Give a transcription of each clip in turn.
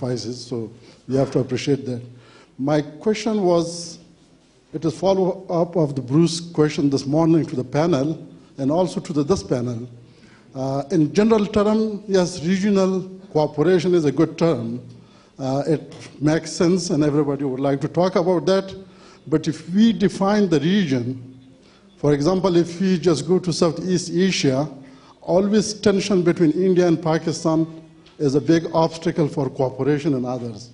sacrifices, so we have to appreciate that. My question was, it is follow-up of the Bruce question this morning to the panel and also to this panel. In general term, yes, regional cooperation is a good term. It makes sense and everybody would like to talk about that. But if we define the region, for example, if we just go to Southeast Asia, always tension between India and Pakistan is a big obstacle for cooperation and others.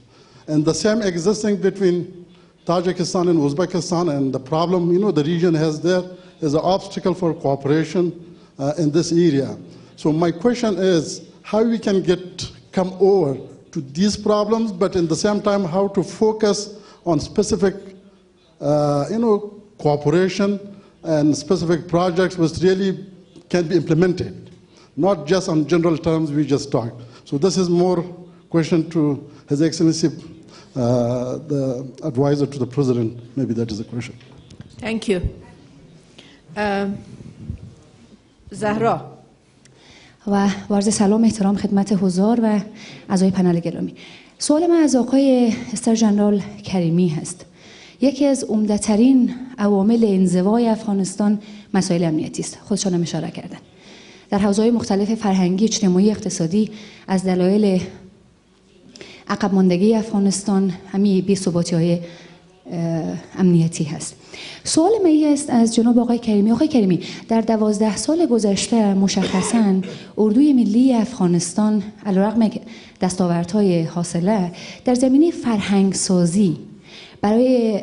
And the same existing between Tajikistan and Uzbekistan, and the problem, the region has there is an obstacle for cooperation in this area. So my question is, how we can come over to these problems, but in the same time, how to focus on specific, cooperation and specific projects which really can be implemented, not just on general terms we just talked. So this is more question to His Excellency, the advisor to the President. Maybe that is the question. Thank you. زهرا. و عرض سلام احترام خدمت حضار و اعضای پنل گرامی. سوال من از آقای استار جنرال کریمی هست. یکی از عمده‌ترین عوامل انزوای افغانستان مسائل امنیتی است. خودشان هم اشاره کردن. در حوزه‌های مختلف فرهنگی، اجتماعی، اقتصادی از دلایل عقب ماندگی افغانستان همین بی‌ثباتی‌های امنیتی هست. سوال من است از جناب آقای کریمی. آقای کریمی، در 12 سال گذشته مشخصاً اردوی ملی افغانستان علیرغم دستاوردهای حاصله در زمینه فرهنگ سازی برای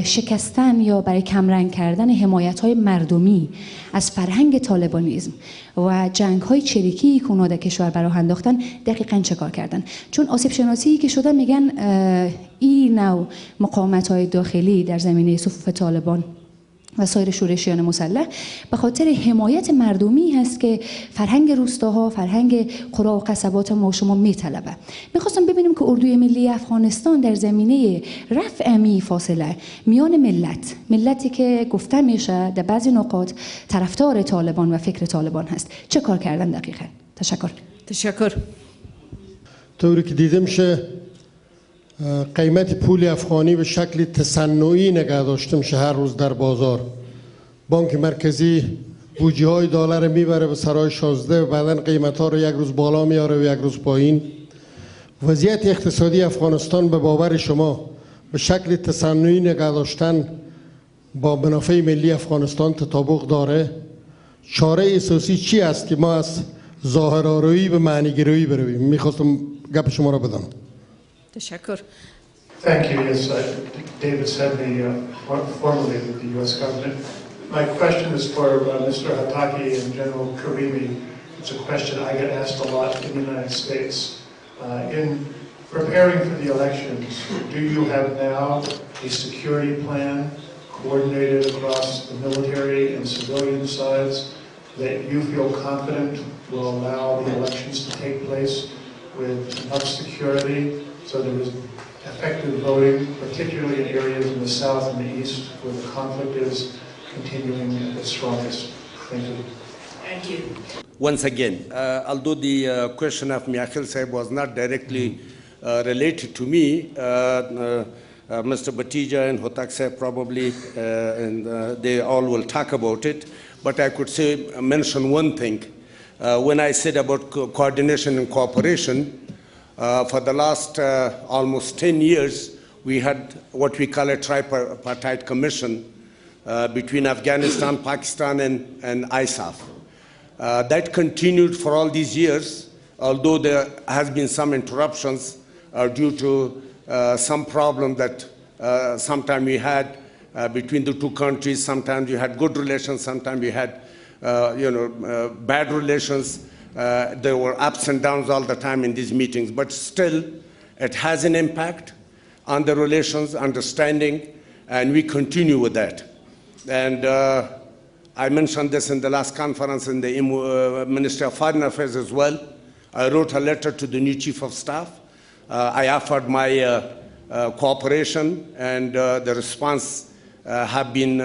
شکستن یا برای کمرنگ کردن حمایت‌های مردمی از فرهنگ طالبانیسم و جنگ‌های چریکی که اونا در کشور برای انداختن دقیقاً چه کار کردن؟ چون آسیب شناسی که شده میگن این نوع مقاومت‌های داخلی در زمینه صفوف طالبان و سایر شورشیان مسلح به خاطر حمایت مردمی هست که فرهنگ روستاها، فرهنگ قرا و قصبات ما و شما میطلبه. میخواستم ببینیم که اردوی ملی افغانستان در زمینه رفع می فاصله میان ملتی که گفته میشه در بعضی نقاط طرفدار طالبان و فکر طالبان هست، چه کار کردن دقیقاً؟ تشکر. طوری که دیده میشه قیمت پول افغانی به شکل تصنعی نگه داشته میشه هر روز در بازار. بانک مرکزی بودجه های دلار میبره به سرای 16 و بعدن قیمت ها رو یک روز بالا میاره و یک روز پایین. وضعیت اقتصادی افغانستان به باور شما به شکل تصنعی نگه داشتن با منافع ملی افغانستان تطابق داره؟ چاره اساسی چی است که ما از ظاهرآرایی به معنی‌گرایی برویم؟ میخواستم گپ شما را بدم. تشکر. Thank you. Yes, David Sedney, formerly with the U.S. government. My question is for Mr. Hataki and General Karimi. It's a question I get asked a lot in the United States. In preparing for the elections, do you have now a security plan coordinated across the military and civilian sides that you feel confident will allow the elections to take place with enough security so there is effective voting, particularly in areas in the south and the east where the conflict is continuing at its strongest? Thank you. Thank you. Once again, although the question of Miakhil Saib was not directly related to me, Mr. Batija and Hotak Saib probably, and they all will talk about it, but I could mention one thing. When I said about coordination and cooperation, for the last almost 10 years, we had what we call a tripartite commission between Afghanistan, Pakistan, and ISAF. That continued for all these years, although there has been some interruptions due to some problem that sometimes we had between the two countries. Sometimes we had good relations, sometimes we had bad relations. There were ups and downs all the time in these meetings, but still it has an impact on the relations, understanding, and we continue with that. And I mentioned this in the last conference in the Ministry of Foreign Affairs as well. I wrote a letter to the new Chief of Staff. I offered my cooperation, and the response have been,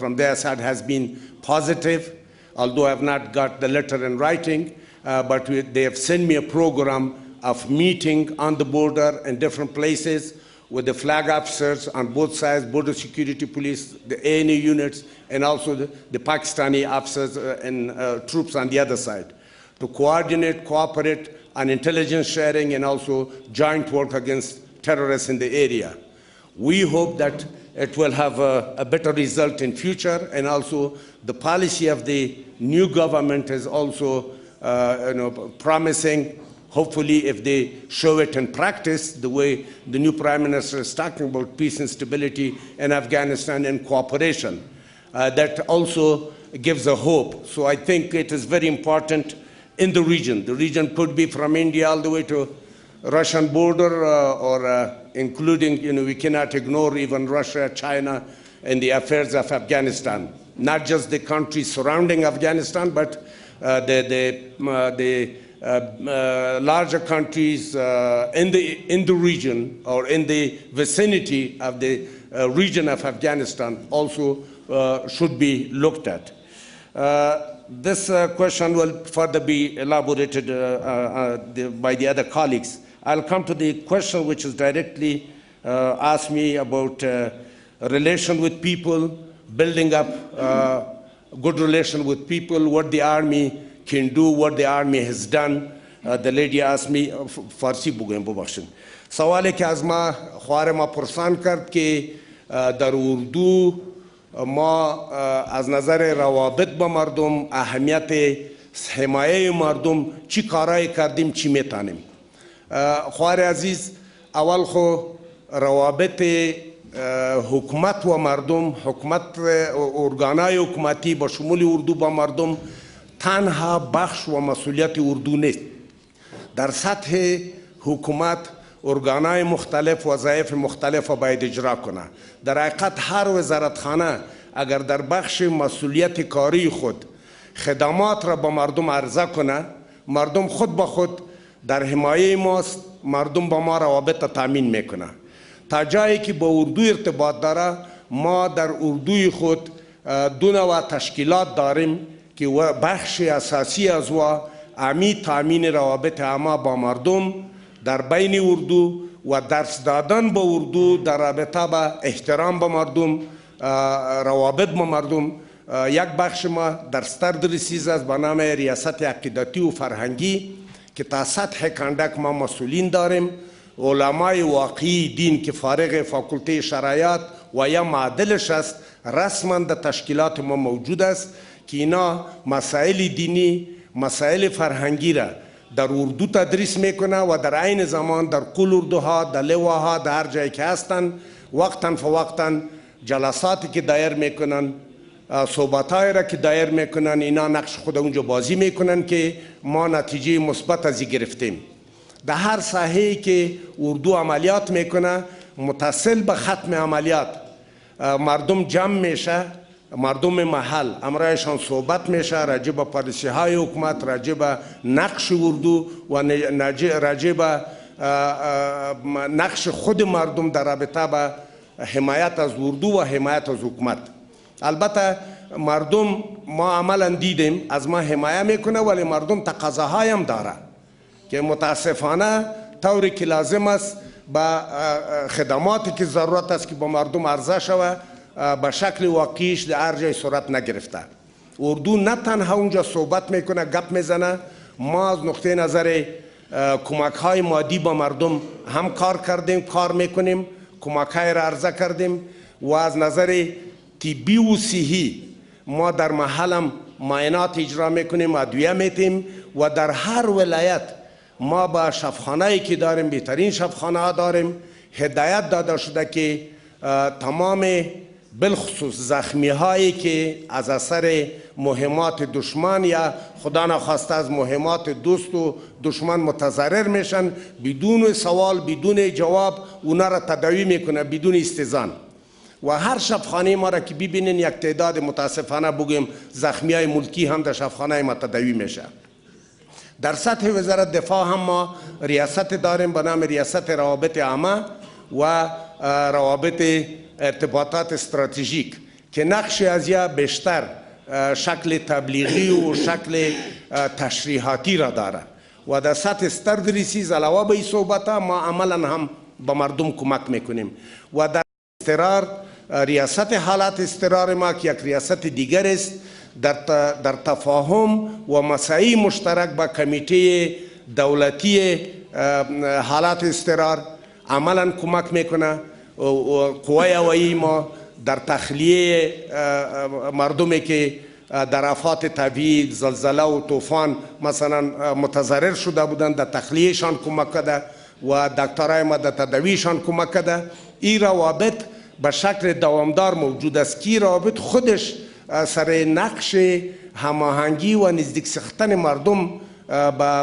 from their side has been positive. Although I have not got the letter in writing, but they have sent me a program of meeting on the border in different places with the flag officers on both sides, border security police, the ANA units, and also the Pakistani officers and troops on the other side, to coordinate, cooperate on intelligence sharing and also joint work against terrorists in the area. We hope that it will have a better result in future, and also the policy of the new government is also promising. Hopefully, if they show it in practice, the way the new Prime Minister is talking about peace and stability in Afghanistan and cooperation, that also gives a hope. So I think it is very important in the region. The region could be from India all the way to Russian border, or including, we cannot ignore even Russia, China, in the affairs of Afghanistan. Not just the countries surrounding Afghanistan, but the larger countries in the region or in the vicinity of the region of Afghanistan also should be looked at. This question will further be elaborated by the other colleagues. I'll come to the question which is directly asked me about relation with people, building up good relation with people, what the army can do, what the army has done. The lady asked me, فارسی بگویم ببخشید. سوالی که از ما خواهر ما پرسان کرد که در اردو ما از نظر روابط با مردم، اهمیت حمایه مردم چی کارایی کردیم، چی میتانیم. خواهر عزیز، اول خو روابط حکومت و مردم، حکومت ارگانای حکومتی با شمول اردو با مردم تنها بخش و مسئولیت اردو نیست. در سطح حکومت ارگانای مختلف وظایف مختلف باید اجرا کنه. در حقیقت هر وزارتخانه اگر در بخش مسئولیت کاری خود خدمات را با مردم عرضه کنه، مردم خود به خود در حمایه ماست، مردم با ما روابط تامین میکنه. تا جایی که با اردو ارتباط داره، ما در اردوی خود دو نوع تشکیلات داریم که بخش اساسی از و امی تامین روابط عامه با مردم در بین اردو و درس دادن با اردو در رابطه با احترام با مردم، روابط با مردم. یک بخش ما در ستر رسیز است به نام ریاست عقیدتی و فرهنگی که تا سطح کندک ما مسئولین داریم. علمای واقعی دین که فارغ فاکولته شرایط و یا معادلش است رسما در تشکیلات ما موجود است که اینا مسائل دینی، مسائل فرهنگی را در اردو تدریس میکنه و در عین زمان در کل اردوها، در لواها، در هر جایی که هستن وقتا فوقتا جلساتی که دایر میکنن، صحبت‌های را که دایر میکنن، اینا نقش خود اونجا بازی میکنن که ما نتیجه مثبت از گرفتیم. در هر ساحه‌ای که اردو عملیات میکنه متصل به ختم عملیات مردم جمع میشه، مردم محل امرایشان صحبت میشه راجع به پالیسی های حکومت، راجع به نقش اردو و راجع به نقش خود مردم در رابطه به حمایت از اردو و حمایت از حکومت. البته مردم ما عملا دیدیم از ما حمایت میکنه، ولی مردم تقاضاهای هم داره که متاسفانه طوری که لازم است با خدماتی که ضرورت است که با مردم عرضه شود به شکل واقعیش در هر جای صورت نگرفته. اردو نه تنها اونجا صحبت میکنه، گپ میزنه، ما از نقطه نظر کمک های مادی با مردم هم کار کردیم، کار میکنیم، کمک های را عرضه کردیم و از نظر طبی و صحی ما در محلم معاینات اجرا میکنیم، ادویه میتیم و در هر ولایت ما با شفاخانه‌ای که داریم، بهترین شفاخانه ها داریم، هدایت داده شده که تمام بالخصوص زخمی هایی که از اثر مهمات دشمن یا خدا نخواسته از مهمات دوست و دشمن متضرر میشن، بدون سوال بدون جواب اونا را تداوی میکنه بدون استئذان. و هر شفاخانه ما را که ببینین یک تعداد متاسفانه بگیم زخمی های ملکی هم در شفاخانه ما تداوی میشه. در سطح وزارت دفاع هم ما ریاست داریم به نام ریاست روابط عامه و روابط ارتباطات استراتژیک که نقش از یا بیشتر شکل تبلیغی و شکل تشریحاتی را داره. و در سطح استردریسیز علاوه به این صحبت ها ما عملا هم به مردم کمک میکنیم و در استقرار ریاست حالات استقرار ما که یک ریاست دیگر است در تفاهم و مساعی مشترک با کمیته دولتی حالات استقرار عملا کمک میکنه و قوه هوایی ما در تخلیه مردمی که در آفات طبیعی زلزله و طوفان مثلا متضرر شده بودند در تخلیهشان کمک کرده و دکترای ما در تداویشان کمک کرده. این روابط به شکل دوامدار موجود است که روابط خودش سر نقش هماهنگی و نزدیک ساختن مردم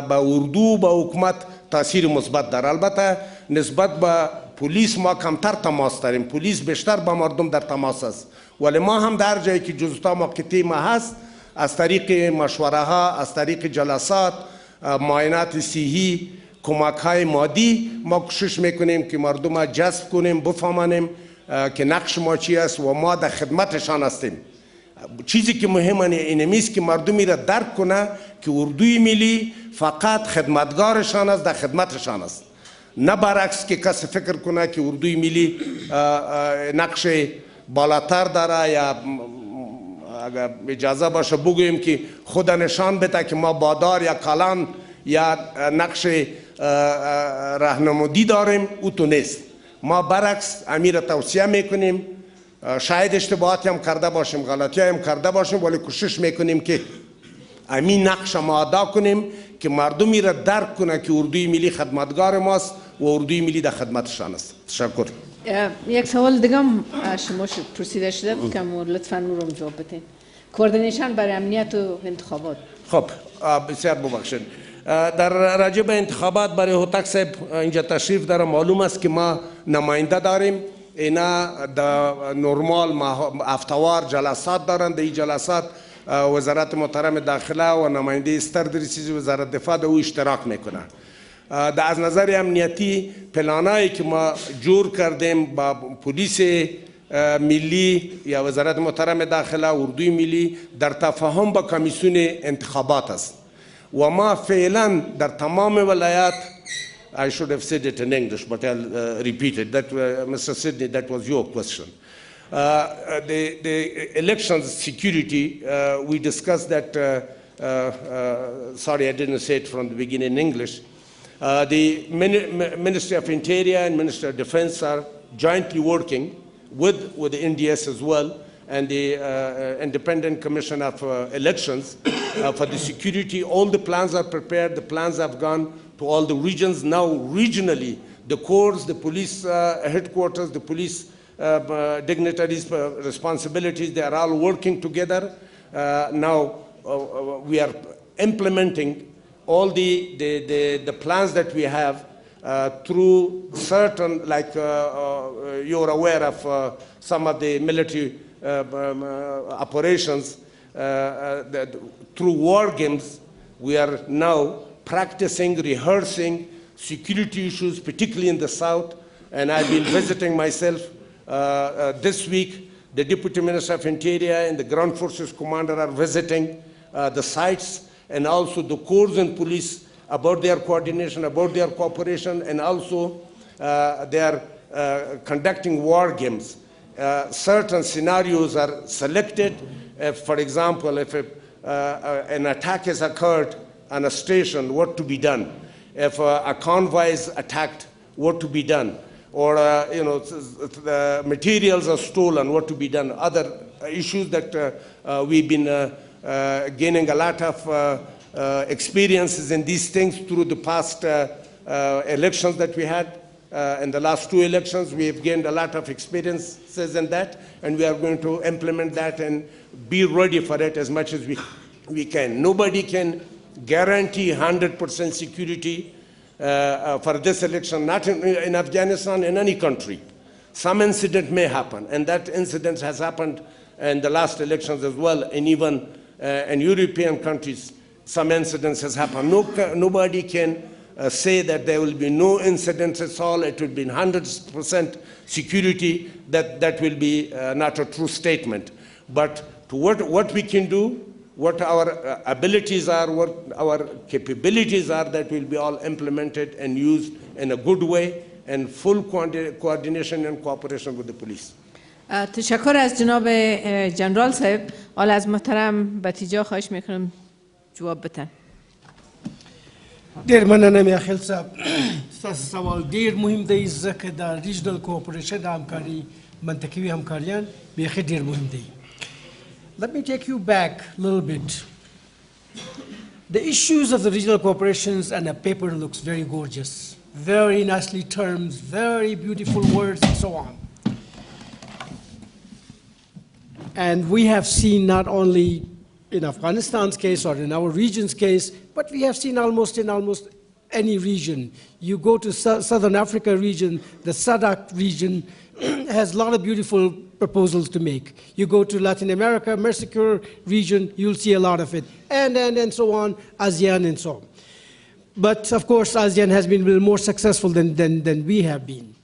به اردو به حکومت تاثیر مثبت داره. البته نسبت به پلیس ما کمتر تماس داریم، پلیس بیشتر با مردم در تماس است، ولی ما هم در جایی که جزوتا موقتی ما هست از طریق مشوره ها، از طریق جلسات، معاینات صحی، کمک های مادی ما کوشش میکنیم که مردم را جذب کنیم، بفهمانیم که نقش ما چی است و ما در خدمتشان هستیم. چیزی که مهمه اینمی است که مردمی را درک کنه که اردوی ملی فقط خدمتگارشان است، در خدمتشان است، نه برعکس که کسی فکر کنه که اردوی ملی نقش بالاتر داره یا اگر اجازه باشه بگوییم که خود نشان بده که ما بادار یا کلان یا نقش راهنمودی داریم، او تو نیست. ما برعکس امیر توصیه میکنیم، شاید اشتباهاتی هم کرده باشیم، غلطی هم کرده باشیم، ولی کوشش میکنیم که امین نقش ما ادا کنیم که مردمی را درک کنه که اردوی ملی خدمتگار ماست و اردوی ملی در خدمتشان است. تشکر. یک سوال دیگه هم شما پرسیده شده که لطفاً اون رو جواب بدین. کوردینیشن برای امنیت و انتخابات. خب بسیار ببخشید. در راجع به انتخابات برای هوتک صاحب اینجا تشریف داره، معلوم است که ما نماینده داریم، اینا در نرمال هفته‌وار جلسات دارند. در این جلسات وزارت محترم داخله و نماینده استردریسی وزارت دفاع در او اشتراک میکنه. از نظر امنیتی پلانایی که ما جور کردیم با پلیس ملی یا وزارت محترم داخله اردوی ملی در تفاهم با کمیسیون انتخابات است و ما فعلا در تمام ولایات I should have said it in English, but I'll repeat it. That, Mr. Sidney, that was your question. The elections security, we discussed that, sorry, I didn't say it from the beginning in English. The Ministry of Interior and Ministry of Defense are jointly working with the NDS as well and the Independent Commission of Elections for the security. All the plans are prepared. The plans have gone to all the regions. Now, regionally, the corps, the police headquarters, the police dignitaries' responsibilities, they are all working together. Now, we are implementing all the plans that we have through certain, like you're aware of some of the military operations, through war games. We are now practicing, rehearsing security issues, particularly in the south. And I've been visiting myself this week. The Deputy Minister of Interior and the Ground Forces Commander are visiting the sites, and also the corps and police about their coordination, about their cooperation, and also they are conducting war games. Certain scenarios are selected. For example, if an attack has occurred on a station, what to be done? If a convoy is attacked, what to be done? Or the materials are stolen, what to be done? Other issues that we've been gaining a lot of experiences in these things through the past elections that we had. In the last two elections, we have gained a lot of experiences in that, and we are going to implement that and be ready for it as much as we can. Nobody can guarantee 100% security for this election, not in Afghanistan, in any country. Some incident may happen, and that incident has happened in the last elections as well, and even in European countries, some incidents has happened. Nobody can say that there will be no incidents at all, it will be 100% security. That will be not a true statement. But to what we can do, what our abilities are, what our capabilities are, that will be all implemented and used in a good way and full coordination and cooperation with the police. تشکر از جناب جنرال صاحب. حالا از محترم بتیجا خواهش میکنم جواب بدن. ډیر مننه میاخیل صاحب. ستاسو سوال ډیر مهم دی ځکه د ریجنل کوپریشن د همکاري منطقوي همکاریان بیخي ډیر مهم دی. Let me take you back a little bit. The issues of the regional corporations and a paper looks very gorgeous, very nicely termed, very beautiful words and so on. And we have seen not only in Afghanistan's case or in our region's case, but we have seen almost in almost any region. You go to Southern Africa region, the SADC region has a lot of beautiful proposals to make. You go to Latin America, Mercosur region, you'll see a lot of it, and so on, ASEAN and so on. But of course, ASEAN has been a little more successful than we have been.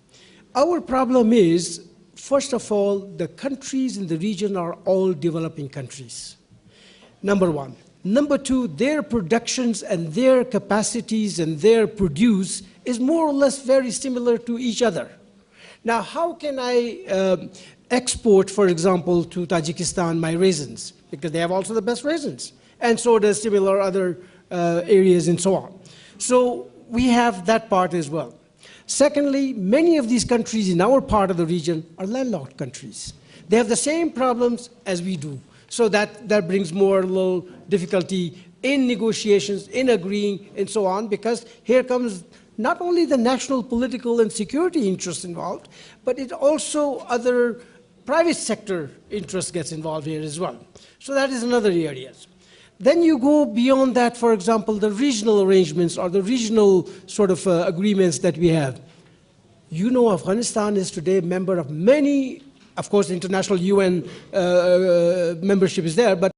Our problem is, first of all, the countries in the region are all developing countries, number one. Number two, their productions and their capacities and their produce is more or less very similar to each other. Now, how can I export, for example, to Tajikistan my raisins? Because they have also the best raisins. And so does similar other areas and so on. So we have that part as well. Secondly, many of these countries in our part of the region are landlocked countries. They have the same problems as we do. So that brings more little difficulty in negotiations, in agreeing, and so on, because here comes not only the national political and security interests involved, but it also other private sector interest gets involved here as well. So that is another area. Then you go beyond that, for example, the regional arrangements or the regional sort of agreements that we have. You know, Afghanistan is today a member of many, of course, international UN membership is there, but